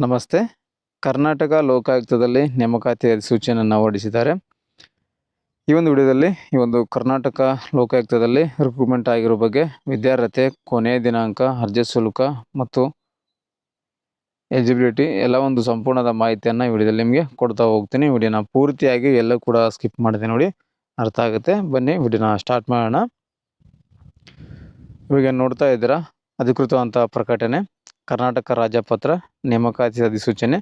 ನಮಸ್ತೆ. ಕರ್ನಾಟಕ ಲೋಕಾಯುಕ್ತದಲ್ಲಿ ನೇಮಕಾತಿ ಅಧಿಸೂಚನೆಯನ್ನು ಹೊರಡಿಸಿದ್ದಾರೆ. ಈ ಒಂದು ವಿಡಿಯೋದಲ್ಲಿ ಈ ಒಂದು ಕರ್ನಾಟಕ ಲೋಕಾಯುಕ್ತದಲ್ಲಿ ರಿಕ್ರೂಟ್ಮೆಂಟ್ ಆಗಿರೋ ಬಗ್ಗೆ, ವಿದ್ಯಾರ್ಹತೆ, ಕೊನೆಯ ದಿನಾಂಕ, ಅರ್ಜಿ ಶುಲ್ಕ ಮತ್ತು ಎಲಿಜಿಬಿಲಿಟಿ ಎಲ್ಲ ಒಂದು ಸಂಪೂರ್ಣದ ಮಾಹಿತಿಯನ್ನು ಈ ವಿಡಿಯೋದಲ್ಲಿ ನಿಮಗೆ ಕೊಡ್ತಾ ಹೋಗ್ತೀನಿ. ವಿಡಿಯೋನ ಪೂರ್ತಿಯಾಗಿ ಎಲ್ಲ ಕೂಡ ಸ್ಕಿಪ್ ಮಾಡಿದೆ ನೋಡಿ, ಅರ್ಥ ಆಗುತ್ತೆ. ಬನ್ನಿ ವಿಡಿಯೋನ ಸ್ಟಾರ್ಟ್ ಮಾಡೋಣ. ಇವಾಗ ನೋಡ್ತಾ ಇದ್ದೀರಾ ಅಧಿಕೃತವಂತ ಪ್ರಕಟಣೆ, ಕರ್ನಾಟಕ ರಾಜ್ಯಪತ್ರ ನೇಮಕಾತಿ ಅಧಿಸೂಚನೆ.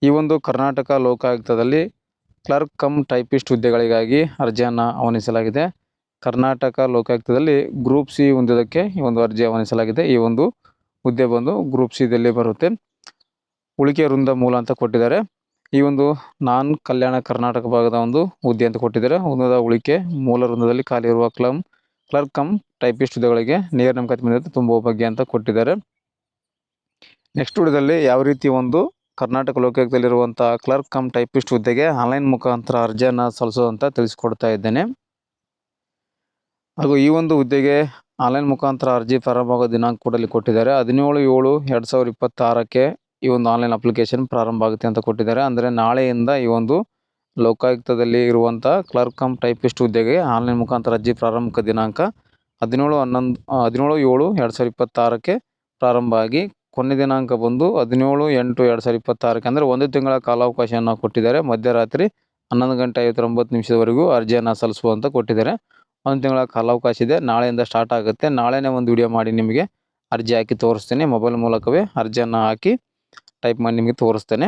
ಈ ಒಂದು ಕರ್ನಾಟಕ ಲೋಕಾಯುಕ್ತದಲ್ಲಿ ಕ್ಲರ್ಕ್ ಕಮ್ ಟೈಪಿಸ್ಟ್ ಹುದ್ದೆಗಳಿಗಾಗಿ ಅರ್ಜಿಯನ್ನು ಆಹ್ವಾನಿಸಲಾಗಿದೆ. ಕರ್ನಾಟಕ ಲೋಕಾಯುಕ್ತದಲ್ಲಿ ಗ್ರೂಪ್ ಸಿ ಹೊಂದೋದಕ್ಕೆ ಈ ಒಂದು ಅರ್ಜಿ ಆಹ್ವಾನಿಸಲಾಗಿದೆ. ಈ ಒಂದು ಹುದ್ದೆ ಬಂದು ಗ್ರೂಪ್ ಸಿದಲ್ಲಿ ಬರುತ್ತೆ. ಉಳಿಕೆ ವೃಂದ ಮೂಲ ಅಂತ ಕೊಟ್ಟಿದ್ದಾರೆ. ಈ ಒಂದು ನಾನ್ ಕಲ್ಯಾಣ ಕರ್ನಾಟಕ ಭಾಗದ ಒಂದು ಹುದ್ದೆ ಅಂತ ಕೊಟ್ಟಿದ್ದಾರೆ. ವೃಂದದ ಉಳಿಕೆ ಮೂಲ ವೃಂದದಲ್ಲಿ ಖಾಲಿ ಇರುವ ಕ್ಲರ್ಕ್ ಕಮ್ ಟೈಪಿಸ್ಟ್ ಹುದ್ದೆಗಳಿಗೆ ನೇರ ನೇಮಕಾತಿ ಮೇಲೆ ತುಂಬುವ ಬಗ್ಗೆ ಅಂತ ಕೊಟ್ಟಿದ್ದಾರೆ. ನೆಕ್ಸ್ಟ್ ವಿಡಿಯೋದಲ್ಲಿ ಯಾವ ರೀತಿ ಒಂದು ಕರ್ನಾಟಕ ಲೋಕಾಯುಕ್ತದಲ್ಲಿರುವಂಥ ಕ್ಲರ್ಕ್ ಕಮ್ ಟೈಪಿಸ್ಟ್ ಹುದ್ದೆಗೆ ಆನ್ಲೈನ್ ಮುಖಾಂತರ ಅರ್ಜಿಯನ್ನು ಸಲ್ಲಿಸೋದಂತ ತಿಳಿಸ್ಕೊಡ್ತಾ ಇದ್ದೇನೆ. ಹಾಗೂ ಈ ಒಂದು ಹುದ್ದೆಗೆ ಆನ್ಲೈನ್ ಮುಖಾಂತರ ಅರ್ಜಿ ಪ್ರಾರಂಭ ದಿನಾಂಕ ಕೂಡ ಕೊಟ್ಟಿದ್ದಾರೆ. 17/7/2026 ಈ ಒಂದು ಆನ್ಲೈನ್ ಅಪ್ಲಿಕೇಶನ್ ಪ್ರಾರಂಭ ಆಗುತ್ತೆ ಅಂತ ಕೊಟ್ಟಿದ್ದಾರೆ. ಅಂದರೆ ನಾಳೆಯಿಂದ ಈ ಒಂದು ಲೋಕಾಯುಕ್ತದಲ್ಲಿ ಇರುವಂಥ ಕ್ಲರ್ಕ್ ಕಮ್ ಟೈಪಿಸ್ಟ್ ಹುದ್ದೆಗೆ ಆನ್ಲೈನ್ ಮುಖಾಂತರ ಅರ್ಜಿ ಪ್ರಾರಂಭಿಕ ದಿನಾಂಕ 17/7/2026 ಪ್ರಾರಂಭ ಆಗಿ ಕೊನೆ ದಿನಾಂಕ ಬಂದು 17/8/2026 ಅಂದರೆ 1 ತಿಂಗಳ ಕಾಲಾವಕಾಶವನ್ನು ಕೊಟ್ಟಿದ್ದಾರೆ. ಮಧ್ಯರಾತ್ರಿ 11:59 ಅರ್ಜಿಯನ್ನು ಸಲ್ಲಿಸುವಂತ ಕೊಟ್ಟಿದ್ದಾರೆ. 1 ತಿಂಗಳ ಕಾಲಾವಕಾಶ ಇದೆ. ನಾಳೆಯಿಂದ ಸ್ಟಾರ್ಟ್ ಆಗುತ್ತೆ. ನಾಳೆನೇ ಒಂದು ವಿಡಿಯೋ ಮಾಡಿ ನಿಮಗೆ ಅರ್ಜಿ ಹಾಕಿ ತೋರಿಸ್ತೇನೆ. ಮೊಬೈಲ್ ಮೂಲಕವೇ ಅರ್ಜಿಯನ್ನು ಹಾಕಿ ಟೈಪ್ ಮಾಡಿ ನಿಮಗೆ ತೋರಿಸ್ತೇನೆ.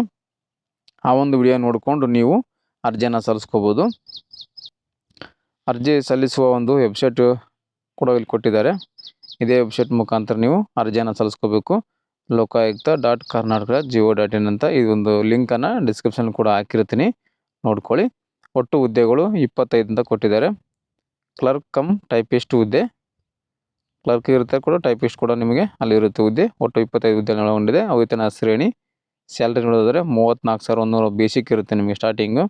ಆ ಒಂದು ವಿಡಿಯೋ ನೋಡಿಕೊಂಡು ನೀವು ಅರ್ಜಿಯನ್ನು ಸಲ್ಲಿಸ್ಕೋಬೋದು. ಅರ್ಜಿ ಸಲ್ಲಿಸುವ ಒಂದು ವೆಬ್ಸೈಟ್ ಕೂಡ ಇಲ್ಲಿ ಕೊಟ್ಟಿದ್ದಾರೆ. ಇದೇ ವೆಬ್ಸೈಟ್ ಮುಖಾಂತರ ನೀವು ಅರ್ಜಿಯನ್ನು ಸಲ್ಲಿಸ್ಕೋಬೇಕು. lokaayukta.karnataka.go.in ಅಂತ ಇದೊಂದು ಲಿಂಕನ್ನು ಡಿಸ್ಕ್ರಿಪ್ಷನ್ ಕೂಡ ಹಾಕಿರ್ತೀನಿ, ನೋಡ್ಕೊಳ್ಳಿ. ಒಟ್ಟು ಹುದ್ದೆಗಳು 25 ಅಂತ ಕೊಟ್ಟಿದ್ದಾರೆ. ಕ್ಲರ್ಕ್ ಕಮ್ ಟೈಪಿಸ್ಟ್ ಹುದ್ದೆ, ಕ್ಲರ್ಕ್ ಇರುತ್ತೆ ಕೂಡ, ಟೈಪಿಸ್ಟ್ ಕೂಡ ನಿಮಗೆ ಅಲ್ಲಿರುತ್ತೆ ಹುದ್ದೆ. ಒಟ್ಟು 25 ಹುದ್ದೆ ಒಳಗೊಂಡಿದೆ. ವೇತನ ಶ್ರೇಣಿ ಸ್ಯಾಲ್ರಿ ನೋಡಿದ್ರೆ 34,100 ಬೇಸಿಕ್ ಇರುತ್ತೆ ನಿಮಗೆ ಸ್ಟಾರ್ಟಿಂಗು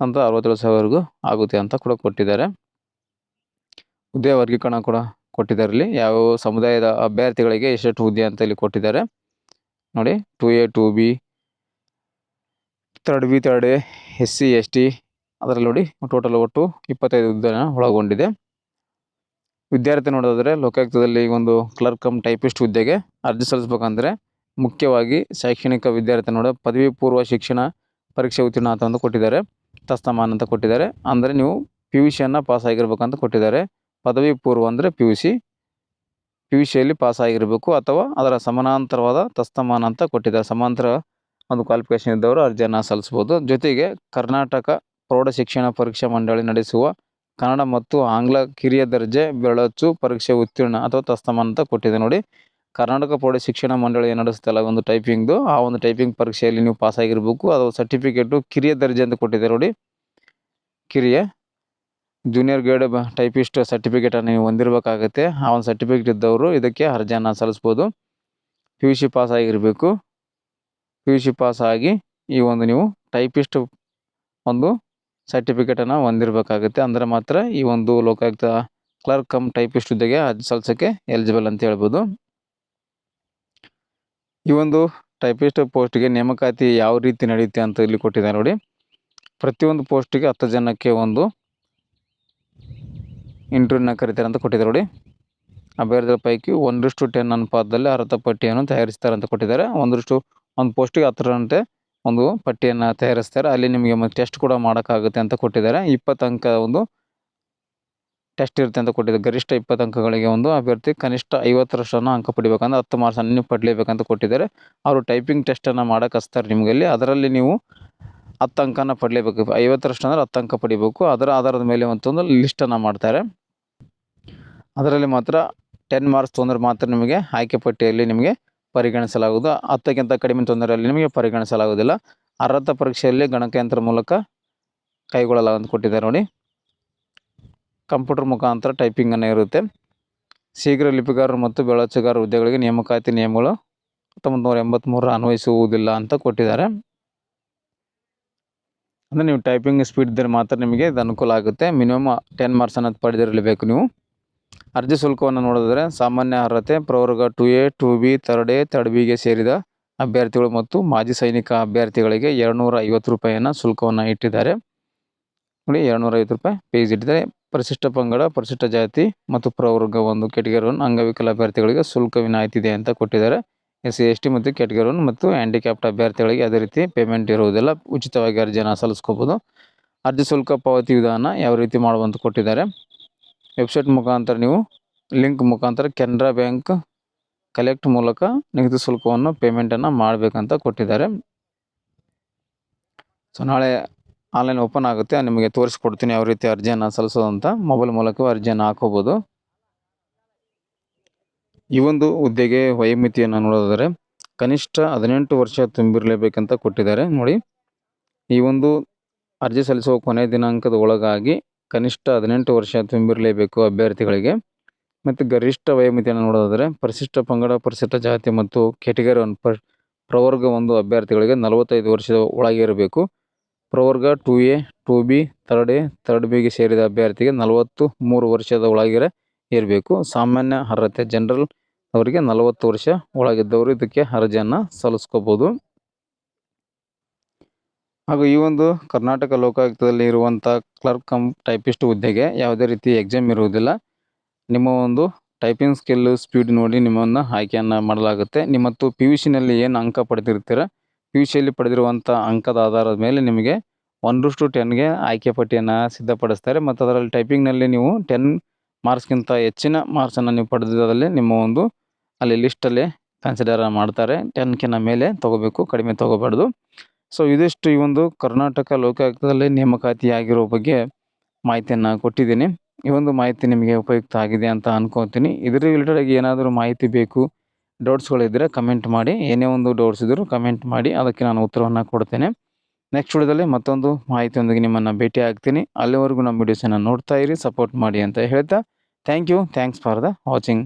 ಅಂತ 67,000ವರೆಗೂ ಆಗುತ್ತೆ ಅಂತ ಕೂಡ ಕೊಟ್ಟಿದ್ದಾರೆ. ಹುದ್ದೆ ವರ್ಗೀಕರಣ ಕೂಡ ಕೊಟ್ಟಿದ್ದಾರೆ. ಇಲ್ಲಿ ಯಾವ ಸಮುದಾಯದ ಅಭ್ಯರ್ಥಿಗಳಿಗೆ ಎಷ್ಟು ಹುದ್ದೆ ಅಂತ ಇಲ್ಲಿ ಕೊಟ್ಟಿದ್ದಾರೆ ನೋಡಿ. 2A 2B 3B 3A SC ST ಅದರಲ್ಲಿ ನೋಡಿ ಟೋಟಲ್ ಒಟ್ಟು 25 ಹುದ್ದೆನ ಒಳಗೊಂಡಿದೆ. ವಿದ್ಯಾರ್ಥಿ ನೋಡೋದಾದರೆ ಲೋಕಾಯುಕ್ತದಲ್ಲಿ ಒಂದು ಕ್ಲರ್ಕ್ ಕಮ್ ಟೈಪಿಸ್ಟ್ ಹುದ್ದೆಗೆ ಅರ್ಜಿ ಸಲ್ಲಿಸಬೇಕಂದ್ರೆ ಮುಖ್ಯವಾಗಿ ಶೈಕ್ಷಣಿಕ ವಿದ್ಯಾರ್ಥಿ ಪದವಿ ಪೂರ್ವ ಶಿಕ್ಷಣ ಪರೀಕ್ಷೆ ಉತ್ತೀರ್ಣ ಅಂತ ಕೊಟ್ಟಿದ್ದಾರೆ. ತಸ್ತಮಾನ ಅಂತ ಕೊಟ್ಟಿದ್ದಾರೆ. ಅಂದರೆ ನೀವು PUCಯನ್ನು ಪಾಸ್ ಆಗಿರ್ಬೇಕಂತ ಕೊಟ್ಟಿದ್ದಾರೆ. ಪದವಿ ಪೂರ್ವ ಅಂದರೆ PUCಯಲ್ಲಿ ಪಾಸ್ ಆಗಿರಬೇಕು ಅಥವಾ ಅದರ ಸಮಾನಾಂತರವಾದ ತಸ್ತಮಾನ ಅಂತ ಕೊಟ್ಟಿದ್ದಾರೆ. ಸಮಾಂತರ ಒಂದು ಕ್ವಾಲಿಫಿಕೇಶನ್ ಇದ್ದವರು ಅರ್ಜಿಯನ್ನು ಸಲ್ಲಿಸ್ಬೋದು. ಜೊತೆಗೆ ಕರ್ನಾಟಕ ಪ್ರೌಢ ಶಿಕ್ಷಣ ಪರೀಕ್ಷಾ ಮಂಡಳಿ ನಡೆಸುವ ಕನ್ನಡ ಮತ್ತು ಆಂಗ್ಲ ಕಿರಿಯ ದರ್ಜೆ ಬೆರಳಚ್ಚು ಪರೀಕ್ಷೆ ಉತ್ತೀರ್ಣ ಅಥವಾ ತಸ್ತಮಾನ ಅಂತ ಕೊಟ್ಟಿದೆ ನೋಡಿ. ಕರ್ನಾಟಕ ಪ್ರೌಢ ಶಿಕ್ಷಣ ಮಂಡಳಿ ನಡೆಸ್ತಲ್ಲ ಒಂದು ಟೈಪಿಂಗ್ದು, ಆ ಒಂದು ಟೈಪಿಂಗ್ ಪರೀಕ್ಷೆಯಲ್ಲಿ ನೀವು ಪಾಸ್ ಆಗಿರಬೇಕು. ಅದು ಸರ್ಟಿಫಿಕೇಟು ಕಿರಿಯ ದರ್ಜೆ ಅಂತ ಕೊಟ್ಟಿದೆ ನೋಡಿ. ಕಿರಿಯ ಜೂನಿಯರ್ ಗ್ರೇಡ್ ಟೈಪಿಸ್ಟ್ ಸರ್ಟಿಫಿಕೇಟನ್ನು ನೀವು ಹೊಂದಿರಬೇಕಾಗುತ್ತೆ. ಆ ಒಂದು ಸರ್ಟಿಫಿಕೇಟ್ ಇದ್ದವರು ಇದಕ್ಕೆ ಅರ್ಜಿಯನ್ನು ಸಲ್ಲಿಸ್ಬೋದು. PUC ಪಾಸ್ ಆಗಿರಬೇಕು. PUC ಪಾಸ್ ಆಗಿ ಈ ಒಂದು ನೀವು ಟೈಪಿಸ್ಟ್ ಒಂದು ಸರ್ಟಿಫಿಕೇಟನ್ನು ಹೊಂದಿರಬೇಕಾಗುತ್ತೆ. ಅಂದರೆ ಮಾತ್ರ ಈ ಒಂದು ಲೋಕಾಯುಕ್ತ ಕ್ಲರ್ಕ್ ಕಮ್ ಟೈಪಿಸ್ಟ್ ಹುದ್ದೆಗೆ ಅರ್ಜಿ ಸಲ್ಲಿಸೋಕ್ಕೆ ಎಲಿಜಿಬಲ್ ಅಂತ ಹೇಳ್ಬೋದು. ಈ ಒಂದು ಟೈಪಿಸ್ಟ್ ಪೋಸ್ಟ್ಗೆ ನೇಮಕಾತಿ ಯಾವ ರೀತಿ ನಡೆಯುತ್ತೆ ಅಂತ ಇಲ್ಲಿ ಕೊಟ್ಟಿದ್ದಾರೆ ನೋಡಿ. ಪ್ರತಿಯೊಂದು ಪೋಸ್ಟಿಗೆ 10 ಜನಕ್ಕೆ ಒಂದು ಇಂಟರ್ವ್ಯೂನ ಕರೀತಾರೆ ಅಂತ ಕೊಟ್ಟಿದ್ದಾರೆ ನೋಡಿ. ಅಭ್ಯರ್ಥಿಗಳ ಪೈಕಿ 1:10 ಅನುಪಾತದಲ್ಲಿ ಅರ್ಹತಾ ಪಟ್ಟಿಯನ್ನು ತಯಾರಿಸ್ತಾರೆ ಅಂತ ಕೊಟ್ಟಿದ್ದಾರೆ. ಒಂದು ಪೋಸ್ಟಿಗೆ 10ರಂತೆ ಒಂದು ಪಟ್ಟಿಯನ್ನು ತಯಾರಿಸ್ತಾರೆ. ಅಲ್ಲಿ ನಿಮಗೆ ಟೆಸ್ಟ್ ಕೂಡ ಮಾಡೋಕ್ಕಾಗುತ್ತೆ ಅಂತ ಕೊಟ್ಟಿದ್ದಾರೆ. 20 ಅಂಕ ಒಂದು ಟೆಸ್ಟ್ ಇರುತ್ತೆ ಅಂತ ಕೊಟ್ಟಿದ್ದಾರೆ. ಗರಿಷ್ಠ 20 ಅಂಕಗಳಿಗೆ ಒಂದು ಅಭ್ಯರ್ಥಿ ಕನಿಷ್ಠ 50ರಷ್ಟನ್ನು ಅಂಕ ಪಡಿಬೇಕಂದ್ರೆ 10 ಮಾರ್ಕ್ಸನ್ನು ನೀವು ಪಡಲೇಬೇಕಂತ ಕೊಟ್ಟಿದ್ದಾರೆ. ಅವರು ಟೈಪಿಂಗ್ ಟೆಸ್ಟನ್ನು ಮಾಡೋಕೆ ಹಚ್ತಾರೆ ನಿಮಗೆ ಅಲ್ಲಿ. ಅದರಲ್ಲಿ ನೀವು 10 ಅಂಕನ ಪಡಲೇಬೇಕು. 50ರಷ್ಟು ಅಂದರೆ 10 ಅಂಕ ಪಡಿಬೇಕು. ಅದರ ಆಧಾರದ ಮೇಲೆ ಒಂದು ಲಿಸ್ಟನ್ನು ಮಾಡ್ತಾರೆ. ಅದರಲ್ಲಿ ಮಾತ್ರ 10 ಮಾರ್ಕ್ಸ್ ತೊಂದರೆ ಮಾತ್ರ ನಿಮಗೆ ಆಯ್ಕೆ ಪಟ್ಟಿಯಲ್ಲಿ ನಿಮಗೆ ಪರಿಗಣಿಸಲಾಗುವುದು. 10ಕ್ಕಿಂತ ಕಡಿಮೆ ತೊಂದರೆಯಲ್ಲಿ ನಿಮಗೆ ಪರಿಗಣಿಸಲಾಗುವುದಿಲ್ಲ. ಅರ್ಹತಾ ಪರೀಕ್ಷೆಯಲ್ಲಿ ಗಣಕಯಂತ್ರ ಮೂಲಕ ಕೈಗೊಳ್ಳಲಾಗುವಂತ ಕೊಟ್ಟಿದ್ದಾರೆ ನೋಡಿ. ಕಂಪ್ಯೂಟರ್ ಮುಖಾಂತರ ಟೈಪಿಂಗನ್ನು ಇರುತ್ತೆ. ಶೀಘ್ರ ಲಿಪಿಗಾರರು ಮತ್ತು ಬೆಳಚುಗಾರ ಹುದ್ದೆಗಳಿಗೆ ನೇಮಕಾತಿ ನಿಯಮಗಳು 1983 ಅನ್ವಯಿಸುವುದಿಲ್ಲ ಅಂತ ಕೊಟ್ಟಿದ್ದಾರೆ. ಅಂದರೆ ನೀವು ಟೈಪಿಂಗ್ ಸ್ಪೀಡ್ ಇದ್ದರೆ ಮಾತ್ರ ನಿಮಗೆ ಇದು ಅನುಕೂಲ ಆಗುತ್ತೆ. ಮಿನಿಮಮ್ 10 ಮಾರ್ಕ್ಸನ್ನು ಪಡೆದಿರಲೇಬೇಕು ನೀವು. ಅರ್ಜಿ ಶುಲ್ಕವನ್ನು ನೋಡಿದರೆ ಸಾಮಾನ್ಯ ಅರ್ಹತೆ ಪ್ರವರ್ಗ 2A 2B 3A 3Bಗೆ ಸೇರಿದ ಅಭ್ಯರ್ಥಿಗಳು ಮತ್ತು ಮಾಜಿ ಸೈನಿಕ ಅಭ್ಯರ್ಥಿಗಳಿಗೆ 250 ರೂಪಾಯಿಯನ್ನು ಶುಲ್ಕವನ್ನು ಇಟ್ಟಿದ್ದಾರೆ. ನೋಡಿ, 250 ರೂಪಾಯಿ ಫೀಸ್ ಇಟ್ಟಿದ್ದಾರೆ. ಪರಿಶಿಷ್ಟ ಪಂಗಡ, ಪರಿಶಿಷ್ಟ ಜಾತಿ ಮತ್ತು ಪ್ರವರ್ಗ ಒಂದು ಕ್ಯಾಟಗರಿ 1 ಅಂಗವಿಕಲ ಅಭ್ಯರ್ಥಿಗಳಿಗೆ ಶುಲ್ಕ ವಿನಾಯಿತಿ ಇದೆ ಅಂತ ಕೊಟ್ಟಿದ್ದಾರೆ. SC/ST ಮತ್ತು ಕ್ಯಾಟಗರಿ 1 ಮತ್ತು ಹ್ಯಾಂಡಿಕ್ಯಾಪ್ಟ್ ಅಭ್ಯರ್ಥಿಗಳಿಗೆ ಅದೇ ರೀತಿ ಪೇಮೆಂಟ್ ಇರುವುದಿಲ್ಲ. ಉಚಿತವಾಗಿ ಅರ್ಜಿಯನ್ನು ಸಲ್ಲಿಸ್ಕೋಬೋದು. ಅರ್ಜಿ ಶುಲ್ಕ ಪಾವತಿ ವಿಧಾನ ಯಾವ ರೀತಿ ಮಾಡುವಂತ ಕೊಟ್ಟಿದ್ದಾರೆ. ವೆಬ್ಸೈಟ್ ಮುಖಾಂತರ ನೀವು ಲಿಂಕ್ ಮುಖಾಂತರ ಕೆನರಾ ಬ್ಯಾಂಕ್ ಕಲೆಕ್ಟ್ ಮೂಲಕ ನಿಗದಿತ ಶುಲ್ಕವನ್ನು ಪೇಮೆಂಟನ್ನು ಮಾಡಬೇಕಂತ ಕೊಟ್ಟಿದ್ದಾರೆ. ಸೊ ನಾಳೆ ಆನ್ಲೈನ್ ಓಪನ್ ಆಗುತ್ತೆ, ನಿಮಗೆ ತೋರಿಸ್ಕೊಡ್ತೀನಿ ಯಾವ ರೀತಿ ಅರ್ಜಿಯನ್ನು ಸಲ್ಲಿಸೋದಂತ. ಮೊಬೈಲ್ ಮೂಲಕ ಅರ್ಜಿಯನ್ನು ಹಾಕೋಬೋದು. ಈ ಒಂದು ಹುದ್ದೆಗೆ ವಯೋಮಿತಿಯನ್ನು ನೋಡೋದಾದರೆ ಕನಿಷ್ಠ 18 ವರ್ಷ ತುಂಬಿರಲೇಬೇಕಂತ ಕೊಟ್ಟಿದ್ದಾರೆ. ನೋಡಿ, ಈ ಒಂದು ಅರ್ಜಿ ಸಲ್ಲಿಸುವ ಕೊನೆಯ ದಿನಾಂಕದ ಒಳಗಾಗಿ ಕನಿಷ್ಠ 18 ವರ್ಷ ತುಂಬಿರಲೇಬೇಕು ಅಭ್ಯರ್ಥಿಗಳಿಗೆ. ಮತ್ತು ಗರಿಷ್ಠ ವಯೋಮಿತಿಯನ್ನು ನೋಡೋದಾದರೆ ಪರಿಶಿಷ್ಟ ಪಂಗಡ, ಪರಿಶಿಷ್ಟ ಜಾತಿ ಮತ್ತು ಕ್ಯಾಟಗರಿ 1 ಪ್ರವರ್ಗ 1 ಅಭ್ಯರ್ಥಿಗಳಿಗೆ 45 ವರ್ಷದ ಒಳಗೆ ಇರಬೇಕು. ಪ್ರವರ್ಗ 2A, 2B, 3A, 3Bಗೆ ಸೇರಿದ ಅಭ್ಯರ್ಥಿಗೆ 43 ವರ್ಷದ ಒಳಗೆ ಇರಬೇಕು. ಸಾಮಾನ್ಯ ಅರ್ಹತೆ ಜನರಲ್ ಅವರಿಗೆ 40 ವರ್ಷ ಒಳಗಿದ್ದವರು ಇದಕ್ಕೆ ಅರ್ಜಿಯನ್ನು ಸಲ್ಲಿಸ್ಕೋಬೋದು. ಹಾಗೂ ಈ ಒಂದು ಕರ್ನಾಟಕ ಲೋಕಾಯುಕ್ತದಲ್ಲಿ ಇರುವಂಥ ಕ್ಲರ್ಕ್ ಕಮ್ ಟೈಪಿಸ್ಟ್ ಹುದ್ದೆಗೆ ಯಾವುದೇ ರೀತಿ ಎಕ್ಸಾಮ್ ಇರುವುದಿಲ್ಲ. ನಿಮ್ಮ ಒಂದು ಟೈಪಿಂಗ್ ಸ್ಕಿಲ್ ಸ್ಪೀಡ್ ನೋಡಿ ನಿಮ್ಮನ್ನು ಆಯ್ಕೆಯನ್ನು ಮಾಡಲಾಗುತ್ತೆ. ಮತ್ತು PUCನಲ್ಲಿ ಏನು ಅಂಕ ಪಡೆದಿರ್ತೀರ, PUCಯಲ್ಲಿ ಪಡೆದಿರುವಂಥ ಅಂಕದ ಆಧಾರದ ಮೇಲೆ ನಿಮಗೆ 1:10ಗೆ ಆಯ್ಕೆ ಪಟ್ಟಿಯನ್ನು ಸಿದ್ಧಪಡಿಸ್ತಾರೆ. ಮತ್ತು ಅದರಲ್ಲಿ ಟೈಪಿಂಗ್ನಲ್ಲಿ ನೀವು 10 ಮಾರ್ಕ್ಸ್ಗಿಂತ ಹೆಚ್ಚಿನ ಮಾರ್ಕ್ಸನ್ನು ನೀವು ಪಡೆದಿದ್ದಲ್ಲಿ ನಿಮ್ಮ ಒಂದು ಅಲ್ಲಿ ಲಿಸ್ಟಲ್ಲಿ ಕನ್ಸಿಡರ್ ಮಾಡ್ತಾರೆ. 10ಕ್ಕಿಂತ ಮೇಲೆ ತೊಗೋಬೇಕು, ಕಡಿಮೆ ತೊಗೋಬಾರ್ದು. ಸೊ ಇದಿಷ್ಟು ಈ ಒಂದು ಕರ್ನಾಟಕ ಲೋಕಾಯುಕ್ತದಲ್ಲಿ ನೇಮಕಾತಿಯಾಗಿರೋ ಬಗ್ಗೆ ಮಾಹಿತಿಯನ್ನು ಕೊಟ್ಟಿದ್ದೀನಿ. ಈ ಒಂದು ಮಾಹಿತಿ ನಿಮಗೆ ಉಪಯುಕ್ತ ಆಗಿದೆ ಅಂತ ಅನ್ಕೋತೀನಿ. ಇದರ ರಿಲೇಟೆಡ್ ಆಗಿ ಏನಾದರೂ ಮಾಹಿತಿ ಬೇಕು, ಡೌಟ್ಸ್ಗಳಿದ್ದರೆ ಕಮೆಂಟ್ ಮಾಡಿ. ಏನೇ ಒಂದು ಡೌಟ್ಸ್ ಇದ್ದರೂ ಕಮೆಂಟ್ ಮಾಡಿ, ಅದಕ್ಕೆ ನಾನು ಉತ್ತರವನ್ನು ಕೊಡ್ತೇನೆ. ನೆಕ್ಸ್ಟ್ ವಿಡಿಯೋದಲ್ಲಿ ಮತ್ತೊಂದು ಮಾಹಿತಿಯೊಂದಿಗೆ ನಿಮ್ಮನ್ನು ಭೇಟಿ ಆಗ್ತೀನಿ. ಅಲ್ಲಿವರೆಗೂ ನಮ್ಮ ವಿಡಿಯೋಸನ್ನು ನೋಡ್ತಾ ಇರಿ, ಸಪೋರ್ಟ್ ಮಾಡಿ ಅಂತ ಹೇಳ್ತಾ ಥ್ಯಾಂಕ್ಸ್ ಫಾರ್ ದ ವಾಚಿಂಗ್.